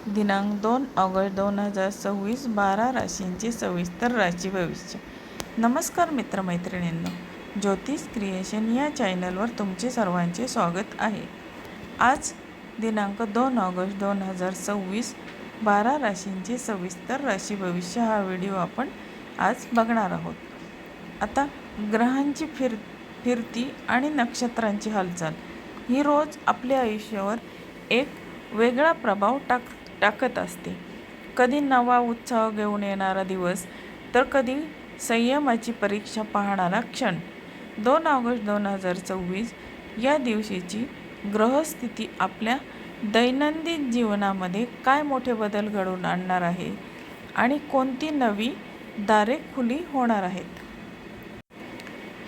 दिनांक 2 ऑगस्ट 2026 12 राशींचे सविस्तर राशी भविष्य. नमस्कार मित्रमैत्रिणींनो, ज्योतिष क्रिएशन या चॅनलवर तुमचे सर्वांचे स्वागत आहे. आज दिनांक 2 ऑगस्ट 2026 12 राशींचे सविस्तर राशी भविष्य हा व्हिडिओ आपण आज बघणार आहोत. आता ग्रहांची फिरती आणि नक्षत्रांची हालचाल ही रोज आपल्या आयुष्यावर एक वेगळा प्रभाव टाकत असते. कधी नवा उत्साह घेऊन येणारा दिवस, तर कधी संयमाची परीक्षा पाहणारा क्षण. 2 ऑगस्ट 2026 या दिवशीची ग्रहस्थिती आपल्या दैनंदिन जीवनामध्ये काय मोठे बदल घडवून आणणार आहे आणि कोणती नवी दारे खुली होणार आहेत,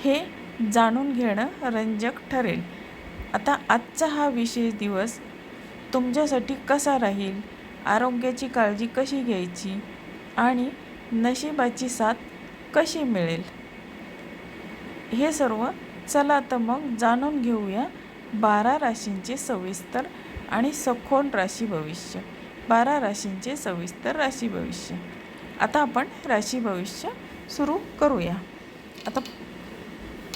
हे जाणून घेणं रंजक ठरेल. आता आजचा हा विशेष दिवस तुमच्यासाठी कसा राहील, आरोग्याची काळजी कशी घ्यायची आणि नशिबाची साथ कशी मिळेल, हे सर्व चला तर मग जाणून घेऊया 12 राशींचे सविस्तर आणि सखोल राशी भविष्य. 12 राशींचे सविस्तर राशी भविष्य. आता आपण राशी भविष्य सुरू करूया. आता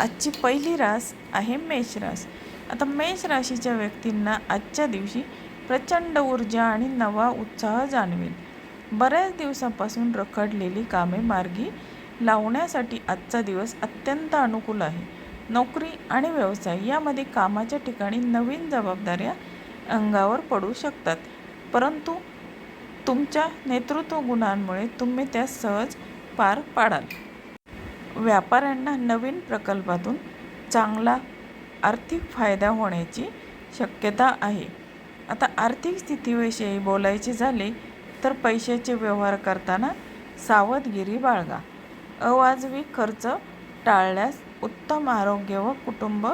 आजची पहिली रास आहे मेष रास. आता मेष राशीच्या व्यक्तींना आजच्या दिवशी प्रचंड ऊर्जा आणि नवा उत्साह जाणवेल. बऱ्याच दिवसांपासून रखडलेली कामे मार्गी लावण्यासाठी आजचा दिवस अत्यंत अनुकूल आहे. नोकरी आणि व्यवसाय यामध्ये कामाच्या ठिकाणी नवीन जबाबदाऱ्या अंगावर पडू शकतात, परंतु तुमच्या नेतृत्व गुणांमुळे तुम्ही त्या सहज पार पाडाल. व्यापाऱ्यांना नवीन प्रकल्पातून चांगला आर्थिक फायदा होण्याची शक्यता आहे. आता आर्थिक स्थितीविषयी बोलायचे झाले तर पैशाचे व्यवहार करताना सावधगिरी बाळगा. अवाजवी खर्च टाळल्यास उत्तम. आरोग्य व कुटुंब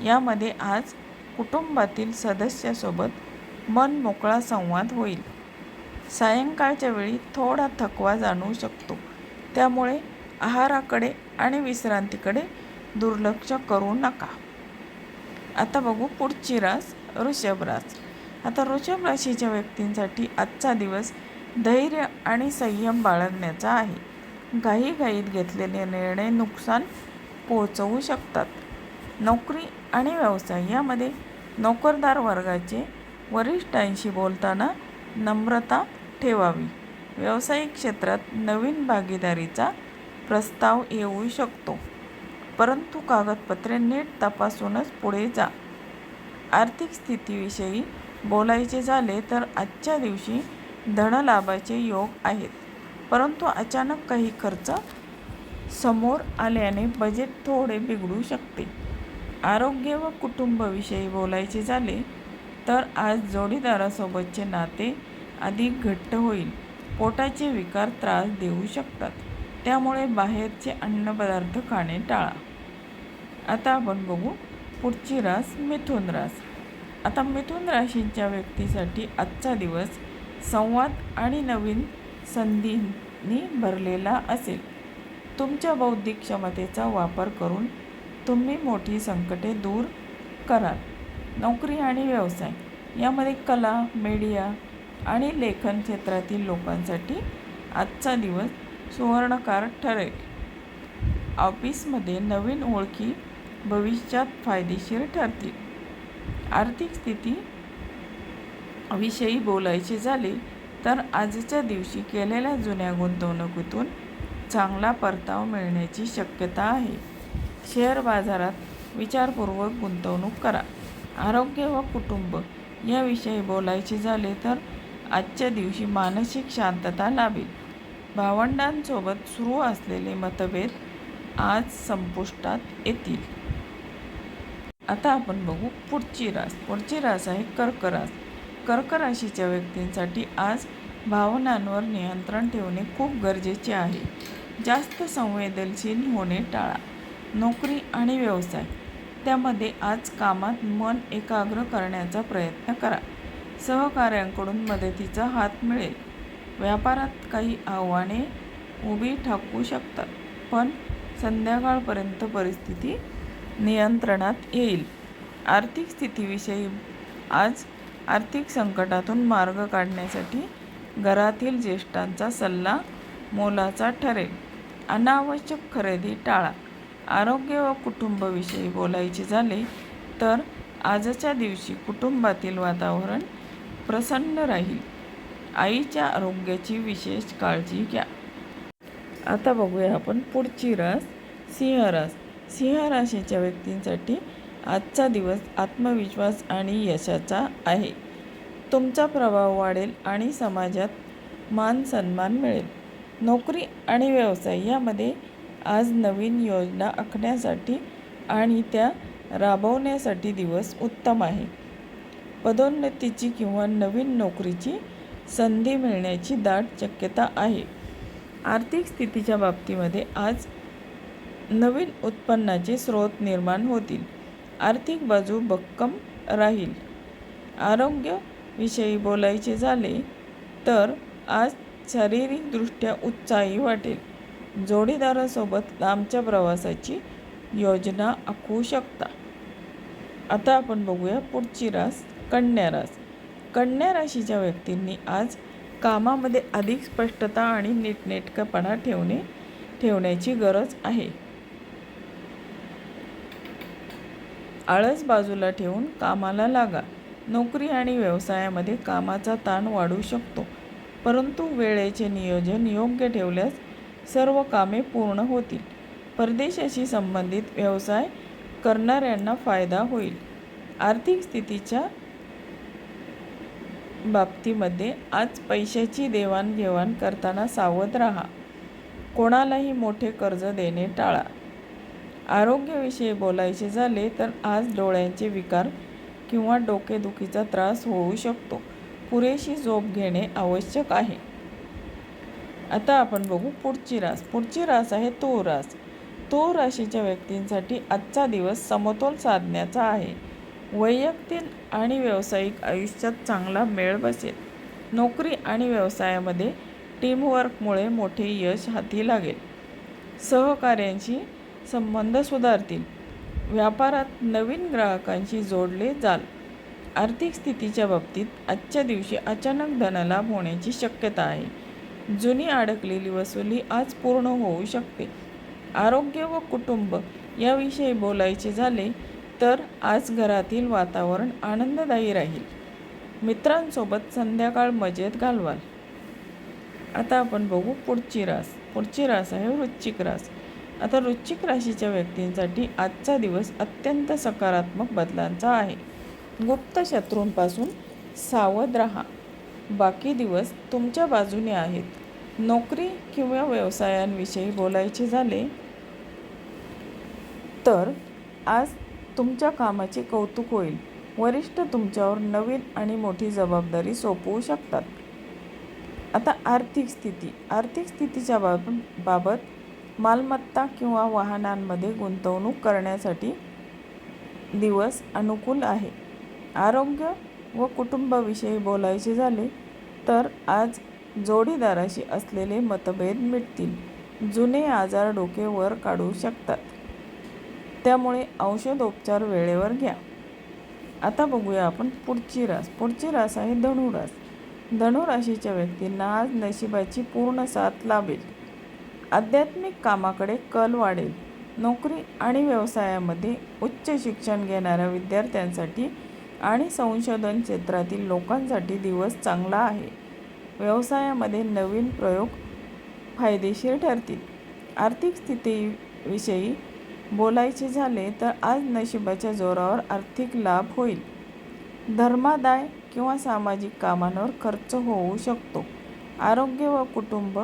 यामध्ये आज कुटुंबातील सदस्यासोबत मनमोकळा संवाद होईल. सायंकाळच्या वेळी थोडा थकवा जाणवू शकतो, त्यामुळे आहाराकडे आणि विश्रांतीकडे दुर्लक्ष करू नका. आता बघू पुढची रास वृषभ रास. आता वृषभ राशीच्या व्यक्तींसाठी आजचा दिवस धैर्य आणि संयम बाळगण्याचा आहे. घाईघाईत घेतलेले निर्णय नुकसान पोहोचवू शकतात. नोकरी आणि व्यवसाय यामध्ये नोकरदार वर्गाचे वरिष्ठांशी बोलताना नम्रता ठेवावी. व्यावसायिक क्षेत्रात नवीन भागीदारीचा प्रस्ताव येऊ शकतो, परंतु कागदपत्रे नीट तपासूनच पुढे जा. आर्थिक स्थितीविषयी बोलायचे झाले तर आजच्या दिवशी धनलाभाचे योग आहेत, परंतु अचानक काही खर्च समोर आल्याने बजेट थोडे बिघडू शकते. आरोग्य व कुटुंबाविषयी बोलायचे झाले तर आज जोडीदारासोबतचे नाते अधिक घट्ट होईल. पोटाचे विकार त्रास देऊ शकतात, त्यामुळे बाहेरचे अन्नपदार्थ खाणे टाळा. आता आपण बघू पुढची रास मिथुन रास. आता मिथुन राशीच्या व्यक्तीसाठी आजचा दिवस संवाद आणि नवीन संधींनी भरलेला असेल. तुमच्या बौद्धिक क्षमतेचा वापर करून तुम्ही मोठी संकटे दूर कराल. नोकरी आणि व्यवसाय यामध्ये कला, मीडिया आणि लेखन क्षेत्रातील लोकांसाठी आजचा दिवस सुवर्णकार ठरेल. ऑफिसमध्ये नवीन ओळखी भविष्यात फायदेशीर ठरतील. आर्थिक स्थिती विषयी बोलायचे झाले तर आजच्या दिवशी केलेल्या जुन्या गुंतवणुकीतून चांगला परतावा मिळण्याची शक्यता आहे. शेअर बाजारात विचारपूर्वक गुंतवणूक करा. आरोग्य व कुटुंब याविषयी बोलायचे झाले तर आजच्या दिवशी मानसिक शांतता लाभेल. भावंडांसोबत सुरू असलेले मतभेद आज संपुष्टात येतील. आता आपण बघू पुढची रास. पुढची रास आहे कर्क रास. कर्क राशीच्या व्यक्तींसाठी आज भावनांवर नियंत्रण ठेवणे खूप गरजेचे आहे. जास्त संवेदनशील होणे टाळा. नोकरी आणि व्यवसाय त्यामध्ये आज कामात मन एकाग्र करण्याचा प्रयत्न करा. सहकाऱ्यांकडून मदतीचा हात मिळेल. व्यापारात काही आव्हाने उभी ठाकू शकतात, पण संध्याकाळपर्यंत परिस्थिती नियंत्रणात येईल. आर्थिक स्थितीविषयी आज आर्थिक संकटातून मार्ग काढण्यासाठी घरातील ज्येष्ठांचा सल्ला मोलाचा ठरेल. अनावश्यक खरेदी टाळा. आरोग्य व कुटुंबाविषयी बोलायचे झाले तर आजच्या दिवशी कुटुंबातील वातावरण प्रसन्न राहील. आईच्या आरोग्याची विशेष काळजी घ्या. आता बघूया आपण पुढची रास, सिंह रास. सिंह राशीच्या व्यक्तींसाठी आजचा दिवस आत्मविश्वास आणि यशाचा आहे. तुमचा प्रभाव वाढेल आणि समाजात मान सन्मान मिळेल. नोकरी आणि व्यवसाय यामध्ये आज नवीन योजना आखण्यासाठी आणि त्या राबवण्यासाठी दिवस उत्तम आहे. पदोन्नतीची किंवा नवीन नोकरीची संधी मिळण्याची दाट शक्यता आहे. आर्थिक स्थितीच्या बाबतीमध्ये आज नवीन उत्पन्नाचे स्रोत निर्माण होतील. आर्थिक बाजू भक्कम राहील. आरोग्याविषयी बोलायचे झाले तर आज शारीरिकदृष्ट्या उत्साही वाटेल. जोडीदारासोबत लांबच्या प्रवासाची योजना आखू शकता. आता आपण बघूया पुढची रास, कन्या रास. कन्या राशीच्या व्यक्तींनी आज कामामध्ये अधिक स्पष्टता आणि नीटनेटकेपणा ठेवण्याची गरज आहे. आळस बाजूला ठेवून कामाला लागा. नोकरी आणि व्यवसायामध्ये कामाचा ताण वाढू शकतो, परंतु वेळेचे नियोजन योग्य ठेवल्यास सर्व कामे पूर्ण होतील. परदेशाशी संबंधित व्यवसाय करणाऱ्यांना फायदा होईल. आर्थिक स्थितीच्या बाबतीमध्ये आज पैशाची देवाणघेवाण करताना सावध राहा. कोणालाही मोठे कर्ज देणे टाळा. आरोग्याविषयी बोलायचे झाले तर आज डोळ्यांचे विकार किंवा डोकेदुखीचा त्रास होऊ शकतो. पुरेशी झोप घेणे आवश्यक आहे. आता आपण बघू पुढची रास. पुढची रास आहे तुळ रास. तुळ राशीच्या व्यक्तींसाठी आजचा दिवस समतोल साधण्याचा आहे. वैयक्तिक आणि व्यावसायिक आयुष्यात चांगला मेळ बसेल. नोकरी आणि व्यवसायामध्ये टीमवर्कमुळे मोठे यश हाती लागेल. सहकाऱ्यांशी संबंध सुधारतील. व्यापारात नवीन ग्राहकांशी जोडले जाल. आर्थिक स्थितीच्या बाबतीत आजच्या दिवशी अचानक धनलाभ होण्याची शक्यता आहे. जुनी अडकलेली वसुली आज पूर्ण होऊ शकते. आरोग्य व कुटुंब याविषयी बोलायचे झाले तर आज घरातील वातावरण आनंददायी राहील. मित्रांसोबत संध्याकाळ मजेत घालवाल. आता आपण बघू पुढची रास. पुढची रास आहे वृश्चिक रास. आता वृश्चिक राशीच्या व्यक्तींसाठी आजचा दिवस अत्यंत सकारात्मक बदलांचा आहे. गुप्त शत्रूंपासून सावध राहा. बाकी दिवस तुमच्या बाजूने आहेत. नोकरी किंवा व्यवसायांविषयी बोलायचे झाले तर आज तुमच्या कामाचे कौतुक होईल. वरिष्ठ तुमच्यावर नवीन आणि मोठी जबाबदारी सोपवू शकतात. आता आर्थिक स्थितीच्या बाबत मालमत्ता किंवा वाहनांमध्ये गुंतवणूक करण्यासाठी दिवस अनुकूल आहे. आरोग्य व कुटुंबाविषयी बोलायचे झाले तर आज जोडीदाराशी असलेले मतभेद मिटतील. जुने आजार डोके वर काढू शकतात, त्यामुळे औषधोपचार वेळेवर घ्या. आता बघूया आपण पुढची रास. पुढची रास आहे धनुरास. धनुराशीच्या व्यक्तींना आज नशिबाची पूर्ण साथ लाभेल. आध्यात्मिक कामाकडे कल वाढेल. नोकरी आणि व्यवसायामध्ये उच्च शिक्षण घेणाऱ्या विद्यार्थ्यांसाठी आणि संशोधन क्षेत्रातील लोकांसाठी दिवस चांगला आहे. व्यवसायामध्ये नवीन प्रयोग फायदेशीर ठरतील. आर्थिक स्थितीविषयी बोलायचे झाले तर आज नशिबाच्या जोरावर आर्थिक लाभ होईल. धर्मादाय किंवा सामाजिक कामांवर खर्च होऊ शकतो. आरोग्य व कुटुंब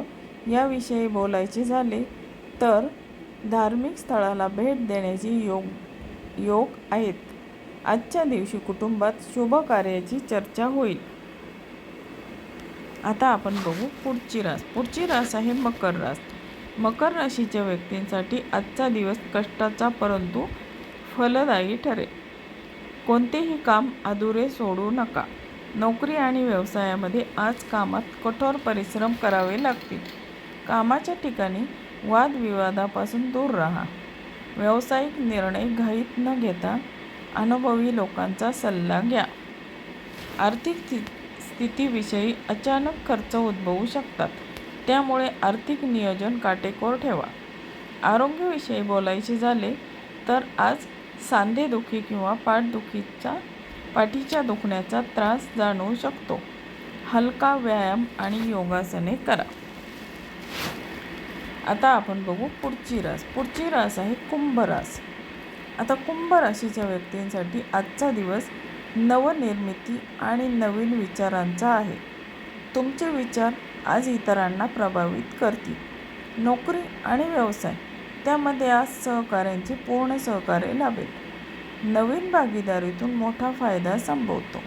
याविषयी बोलायचे झाले तर धार्मिक स्थळाला भेट देण्याची योग आहेत. आजच्या दिवशी कुटुंबात शुभ कार्याची चर्चा होईल. आता आपण बघू पुढची रास. पुढची रास आहे मकर रास. मकर राशीच्या व्यक्तींसाठी आजचा दिवस कष्टाचा परंतु फलदायी ठरेल. कोणतेही काम अधुरे सोडू नका. नोकरी आणि व्यवसायामध्ये आज कामात कठोर परिश्रम करावे लागतील. कामाच्या ठिकाणी वादविवादापासून दूर राहा. व्यावसायिक निर्णय घाईत न घेता अनुभवी लोकांचा सल्ला घ्या. आर्थिक स्थितीविषयी अचानक खर्च उद्भवू शकतात, त्यामुळे आर्थिक नियोजन काटेकोर ठेवा. आरोग्याविषयी बोलायचे झाले तर आज सांधेदुखी किंवा पाठीच्या दुखण्याचा त्रास जाणवू शकतो. हलका व्यायाम आणि योगासने करा. आता आपण बघू पुढची रास आहे कुंभ रास. आता कुंभ राशीच्या व्यक्तींसाठी आजचा दिवस नवनिर्मिती आणि नवीन विचारांचा आहे. तुमचे विचार आज इतरांना प्रभावित करतील. नोकरी आणि व्यवसाय त्यामध्ये आज सहकाऱ्यांचे पूर्ण सहकार्य लाभेल. नवीन भागीदारीतून मोठा फायदा संभवतो.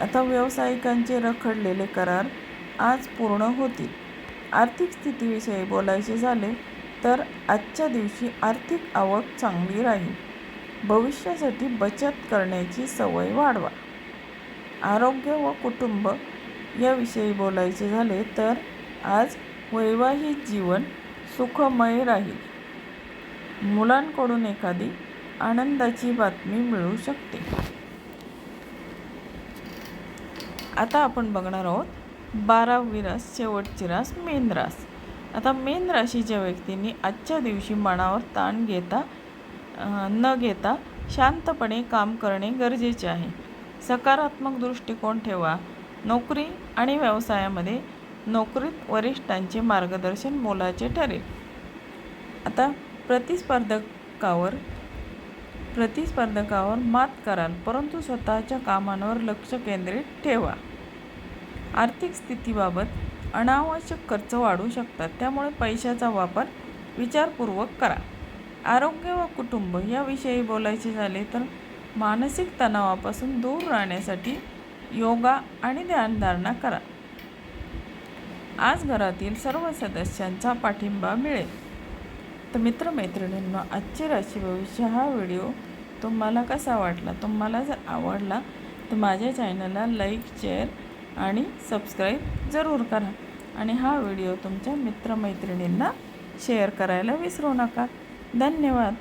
आता व्यावसायिकांचे रखडलेले करार आज पूर्ण होतील. आर्थिक स्थितीविषयी बोलायचे झाले तर आजच्या दिवशी आर्थिक आवक चांगली राहील. भविष्यासाठी बचत करण्याची सवय वाढवा. आरोग्य व कुटुंब याविषयी बोलायचे झाले तर आज वैवाहिक जीवन सुखमय राहील. मुलांकडून एखादी आनंदाची बातमी मिळू शकते. आता आपण बघणार आहोत 12वी रास, शेवटची रास मीन रास. आता मीन राशीच्या व्यक्तींनी आजच्या दिवशी मनावर ताण न घेता शांतपणे काम करणे गरजेचे आहे. सकारात्मक दृष्टिकोन ठेवा. नोकरी आणि व्यवसायामध्ये नोकरीत वरिष्ठांचे मार्गदर्शन मोलाचे ठरेल. आता प्रतिस्पर्धकावर मात कराल, परंतु स्वतःच्या कामांवर लक्ष केंद्रित ठेवा. आर्थिक स्थितीबाबत अनावश्यक खर्च वाढू शकतात, त्यामुळे पैशाचा वापर विचारपूर्वक करा. आरोग्य व कुटुंब याविषयी बोलायचे झाले तर मानसिक तणावापासून दूर राहण्यासाठी योगा आणि ध्यानधारणा करा. आज घरातील सर्व सदस्यांचा पाठिंबा मिळेल. तर मित्रमैत्रिणींनो, आजचे राशी भविष्य हा व्हिडिओ तुम्हाला कसा वाटला? तुम्हाला जर आवडला तर माझ्या चॅनलला लाईक, शेअर आणि सबस्क्राईब जरूर करा. आणि हा व्हिडिओ तुमच्या मित्रमैत्रिणींना शेअर करायला विसरू नका. धन्यवाद.